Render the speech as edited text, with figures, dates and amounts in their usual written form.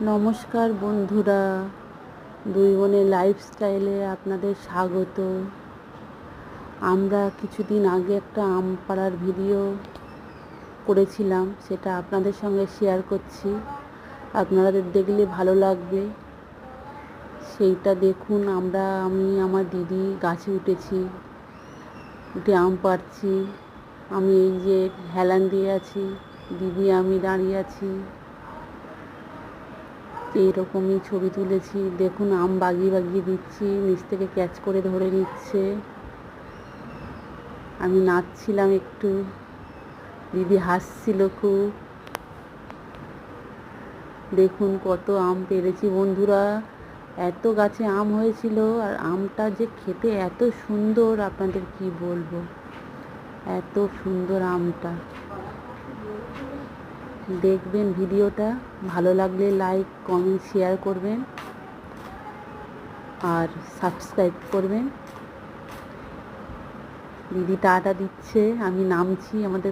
নমস্কার বন্ধুরা, দুই বোনের লাইফস্টাইলে আপনাদের স্বাগত। আমরা কিছুদিন আগে একটা আম পাড়ার ভিডিও করেছিলাম, সেটা আপনাদের সঙ্গে শেয়ার করছি। আপনাদের দেখলে ভালো লাগবে, সেইটা দেখুন। আমি আমার দিদি গাছে উঠে আম পাড়ছি। আমি এই যে হেলান দিয়ে আছি, দিদি আমি দাঁড়িয়ে আছি, এইরকমই ছবি তুলেছি। দেখুন, আম বাগিয়ে বাগিয়ে দিচ্ছি, নিচ থেকে ক্যাচ করে ধরে নিচ্ছে। আমি নাচছিলাম একটু, দিদি হাসছিল খুব। দেখুন কত আম পেরেছি বন্ধুরা, এত গাছে আম হয়েছিল। আর আমটা যে খেতে এত সুন্দর, আপনাদের কি বলবো, এত সুন্দর আমটা। দেখবেন ভিডিওটা, ভালো লাগলে লাইক কমেন্ট শেয়ার করবেন আর সাবস্ক্রাইব করবেন। দিদি টাটা দিচ্ছে, আমি নামছি। আমাদের